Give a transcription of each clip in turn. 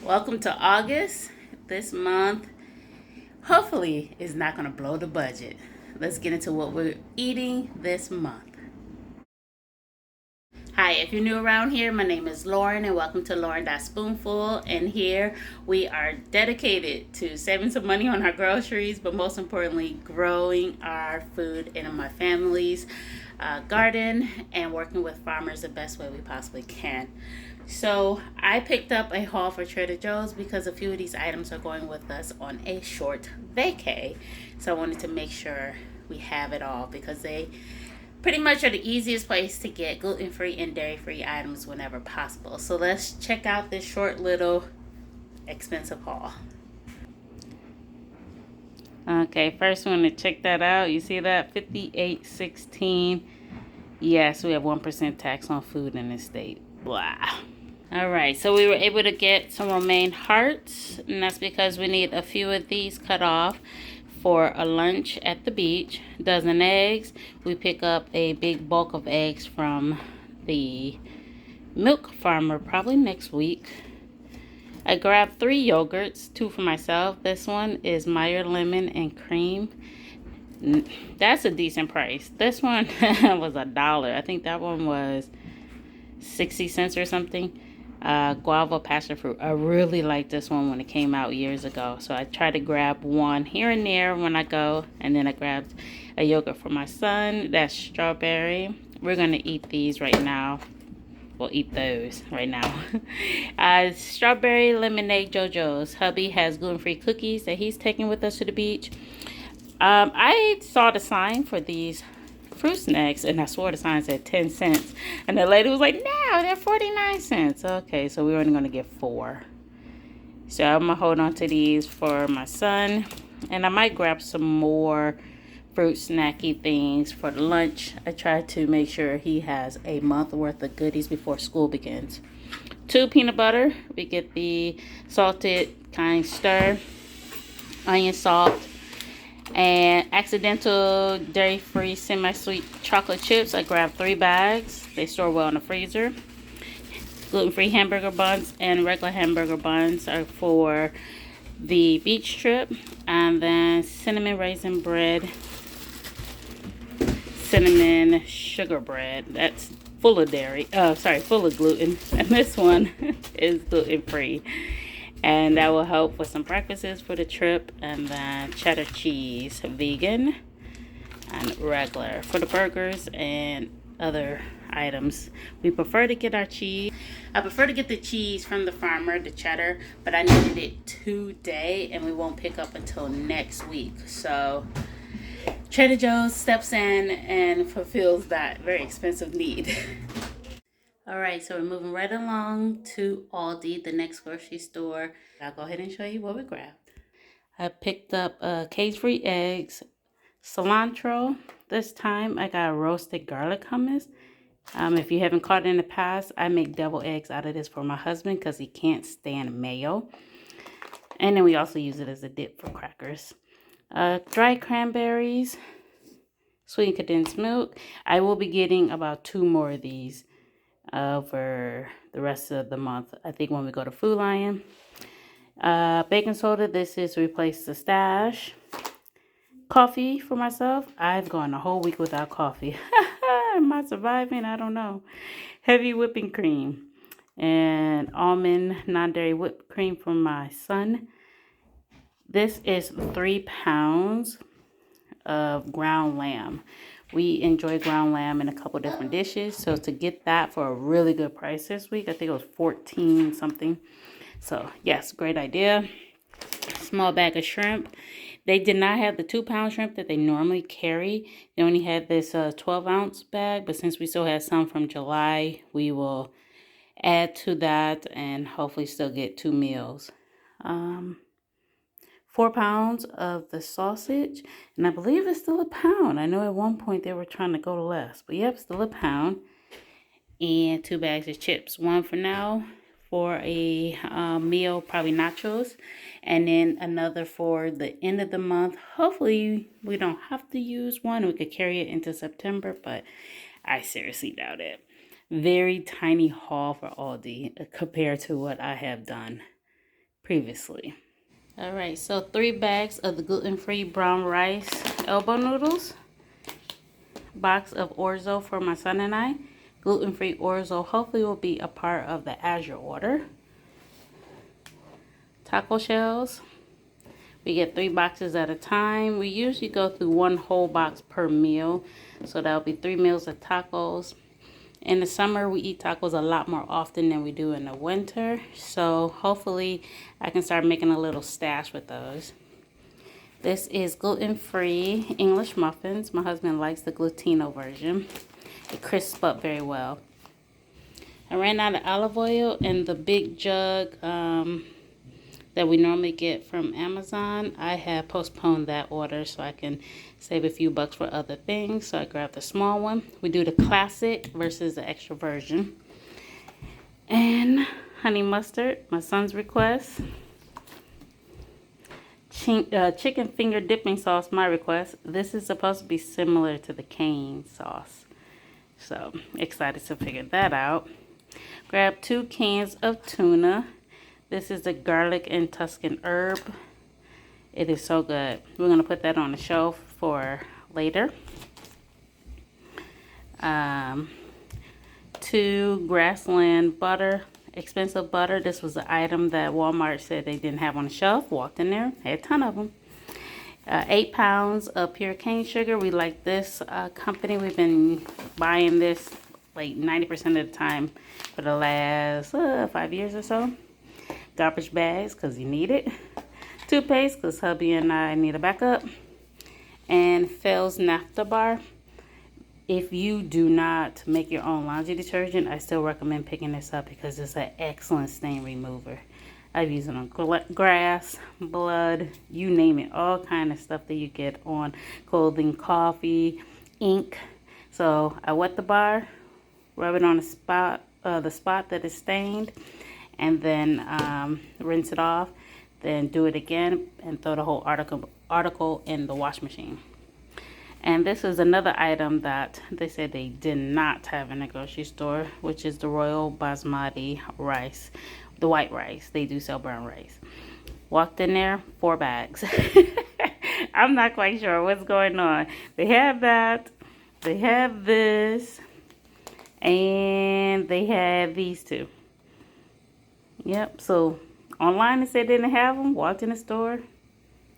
Welcome to August. This month, hopefully, is not going to blow the budget. Let's get into what we're eating this month. Hi, if you're new around here, my name is Lauren, and welcome to Lauren.Spoonfull. And here we are dedicated to saving some money on our groceries, but most importantly, growing our food in my family's garden and working with farmers the best way we possibly can. So I picked up a haul for Trader Joe's because a few of these items are going with us on a short vacay. So I wanted to make sure we have it all because they pretty much are the easiest place to get gluten-free and dairy-free items whenever possible. So let's check out this short little expensive haul. Okay, first one to check that out. You see that? 58.16. Yes, we have 1% tax on food in this state. Blah. All right, so we were able to get some romaine hearts, and that's because we need a few of these cut off for a lunch at the beach. Dozen eggs. We pick up a big bulk of eggs from the milk farmer probably next week. I grabbed 3 yogurts, 2 for myself. This one is Meyer lemon and cream. That's a decent price. This one was $1. I think that one was 60 cents or something. Guava passion fruit. I really liked this one when it came out years ago. So I try to grab one here and there when I go. And then I grabbed a yogurt for my son. That's strawberry. We're going to eat these right now. We'll eat those right now. Strawberry lemonade JoJo's. Hubby has gluten-free cookies that he's taking with us to the beach. I saw the sign for these fruit snacks, and I swore the sign said 10 cents. And the lady was like, no, they're 49 cents. Okay, so we're only going to get 4. So I'm going to hold on to these for my son. And I might grab some more fruit snacky things for lunch. I try to make sure he has a month worth of goodies before school begins. 2 peanut butter. We get the salted kind stir, onion salt, and accidental dairy-free semi-sweet chocolate chips. I grabbed 3 bags. They store well in the freezer. Gluten-free hamburger buns and regular hamburger buns are for the beach trip. And then cinnamon raisin bread, cinnamon sugar bread. That's full of full of gluten. And this one is gluten-free. And that will help with some breakfasts for the trip. And then cheddar cheese, vegan and regular for the burgers and other items. We prefer to get our cheese. I prefer to get the cheese from the farmer, the cheddar, but I needed it today and we won't pick up until next week. So Trader Joe's steps in and fulfills that very expensive need. All right, so we're moving right along to Aldi, the next grocery store. I'll go ahead and show you what we grabbed. I picked up cage-free eggs, cilantro. This time I got roasted garlic hummus. If you haven't caught it in the past, I make devil eggs out of this for my husband because he can't stand mayo. And then we also use it as a dip for crackers. Dried cranberries, sweetened condensed milk. I will be getting about 2 more of these over the rest of the month. I think when we go to Food Lion. Baking soda. This is to replace the stash. Coffee for myself. I've gone a whole week without coffee. Am I surviving? I don't know. Heavy whipping cream and almond non-dairy whipped cream for my son. This is 3 pounds of ground lamb. We enjoy ground lamb in a couple different dishes. So to get that for a really good price this week, I think it was 14 something. So yes, great idea. Small bag of shrimp. They did not have the 2-pound shrimp that they normally carry. They only had this 12-ounce bag. But since we still have some from July, we will add to that and hopefully still get 2 meals. 4 pounds of the sausage, and I believe it's still a pound. I know at one point they were trying to go to less, but yep, still a pound. And 2 bags of chips, 1 for now for a meal, probably nachos, and then another for the end of the month. Hopefully we don't have to use one. We could carry it into September, but I seriously doubt it. Very tiny haul for Aldi compared to what I have done. previously. All right, so 3 bags of the gluten-free brown rice elbow noodles, box of orzo for my son and I. Gluten-free orzo hopefully will be a part of the Azure order. Taco shells. We get 3 boxes at a time. We usually go through 1 whole box per meal. So that'll be 3 meals of tacos. In the summer, we eat tacos a lot more often than we do in the winter. So hopefully I can start making a little stash with those. This is gluten-free English muffins. My husband likes the glutino version. It crisps up very well. I ran out of olive oil, and the big jug that we normally get from Amazon, I have postponed that order so I can save a few bucks for other things. So I grabbed the small one. We do the classic versus the extra version. And honey mustard, my son's request. Chicken finger dipping sauce, my request. This is supposed to be similar to the cane sauce. So excited to figure that out. Grab 2 cans of tuna. This is the garlic and Tuscan herb. It is so good. We're going to put that on the shelf for later. 2 grassland butter, expensive butter. This was the item that Walmart said they didn't have on the shelf. Walked in there, had a ton of them. 8 pounds of pure cane sugar. We like this company. We've been buying this like 90% of the time for the last 5 years or so. Garbage bags because you need it. Toothpaste because hubby and I need a backup. And Phil's naphtha bar. If you do not make your own laundry detergent, I still recommend picking this up because it's an excellent stain remover. I've used it on grass, blood, you name it. All kind of stuff that you get on clothing, coffee, ink. So I wet the bar, rub it on the spot that is stained, and then rinse it off. Then do it again and throw the whole article in the wash machine. And this is another item that they said they did not have in the grocery store, which is the Royal Basmati rice, the white rice. They do sell brown rice. Walked in there, 4 bags. I'm not quite sure what's going on. They have that, they have this, and they have these 2. Yep, so online they said they didn't have them. Walked in the store,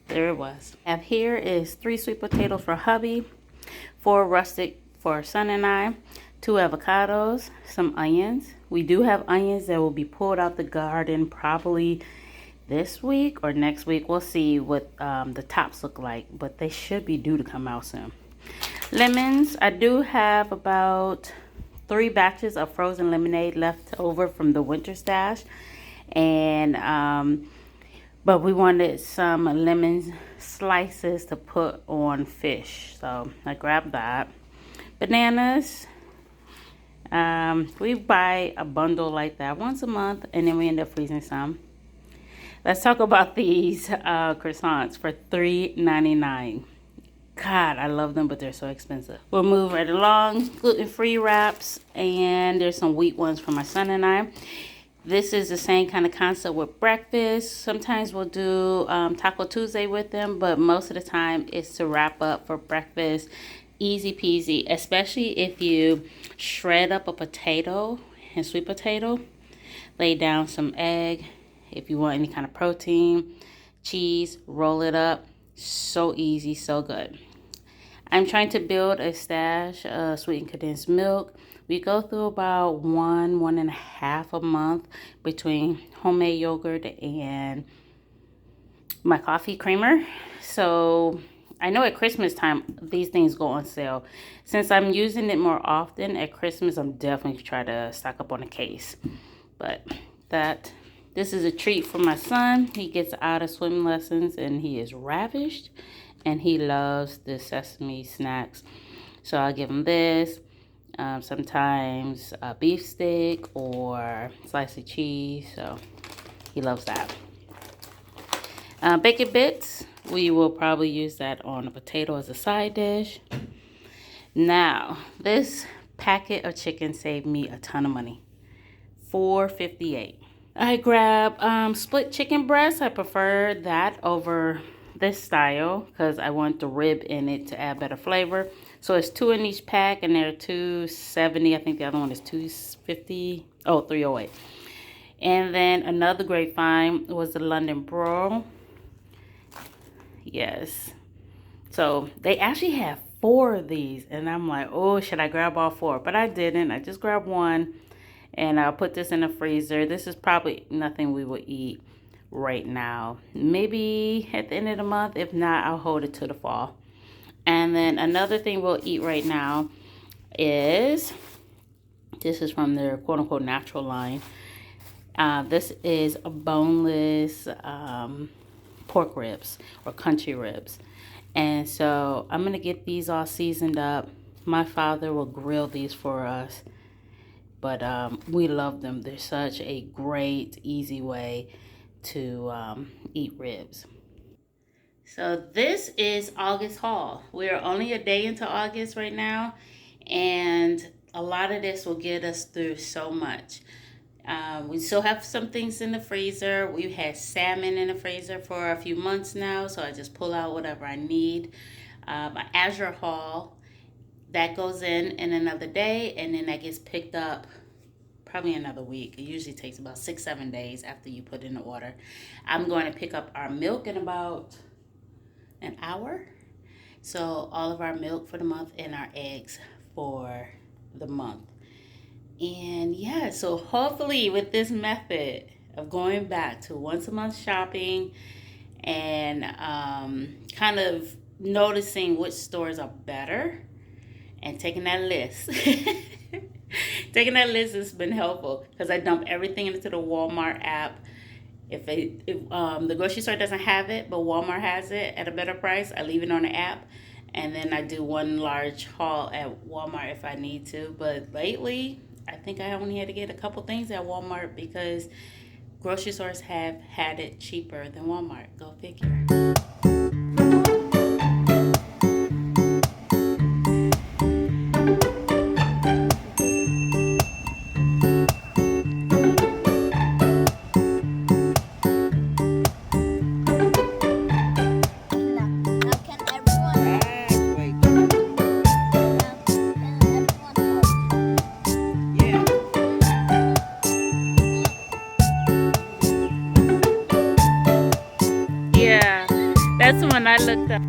there it was. Up here is 3 sweet potatoes for hubby, 4 rustic for our son and I, 2 avocados, some onions. We do have onions that will be pulled out the garden probably this week or next week. We'll see what the tops look like, but they should be due to come out soon. Lemons, I do have about 3 batches of frozen lemonade left over from the winter stash. And but we wanted some lemon slices to put on fish, so I grabbed that. Bananas, we buy a bundle like that once a month, and then we end up freezing some. Let's talk about these croissants for $3.99. God, I love them, but they're so expensive. We'll move right along. Gluten-free wraps, and there's some wheat ones for my son and I. This is the same kind of concept with breakfast. Sometimes we'll do Taco Tuesday with them, but most of the time it's to wrap up for breakfast. Easy peasy, especially if you shred up a potato and sweet potato. Lay down some egg. If you want any kind of protein, cheese, roll it up. So easy, so good. I'm trying to build a stash of sweetened condensed milk. We go through about 1.5 a month between homemade yogurt and my coffee creamer. So I know at Christmas time, these things go on sale. Since I'm using it more often at Christmas, I'm definitely trying to stock up on a case. But this is a treat for my son. He gets out of swim lessons and he is ravished. And he loves the sesame snacks. So I'll give him this. Sometimes a beef stick or slice of cheese. So he loves that. Bacon bits. We will probably use that on a potato as a side dish. Now, this packet of chicken saved me a ton of money. $4.58. I grab split chicken breast. I prefer that over this style because I want the rib in it to add better flavor. So it's two in each pack, and they're 270. I think the other one is 250. Oh, 308. And then another great find was the London broil. Yes. So they actually have four of these, and I'm like, oh, should I grab all four? But I didn't. I just grabbed one, and I'll put this in the freezer. This is probably nothing we will eat right now. Maybe at the end of the month. If not, I'll hold it to the fall. And then another thing we'll eat right now is, this is from their quote unquote natural line. This is a boneless pork ribs or country ribs. And so I'm going to get these all seasoned up. My father will grill these for us. But we love them. They're such a great, easy way to eat ribs. So this is August haul. We're only a day into August right now. And a lot of this will get us through so much. We still have some things in the freezer. We've had salmon in the freezer for a few months now, so I just pull out whatever I need. An Azure haul, that goes in another day, and then that gets picked up probably another week. It usually takes about 6-7 days after you put in the order. I'm going to pick up our milk in about an hour. So all of our milk for the month and our eggs for the month. And yeah, so hopefully with this method of going back to once a month shopping and kind of noticing which stores are better and taking that list. Taking that list has been helpful because I dump everything into the Walmart app. If the grocery store doesn't have it, but Walmart has it at a better price, I leave it on the app. And then I do one large haul at Walmart if I need to. But lately, I think I only had to get a couple things at Walmart because grocery stores have had it cheaper than Walmart. Go figure. Yeah, that's when I looked up.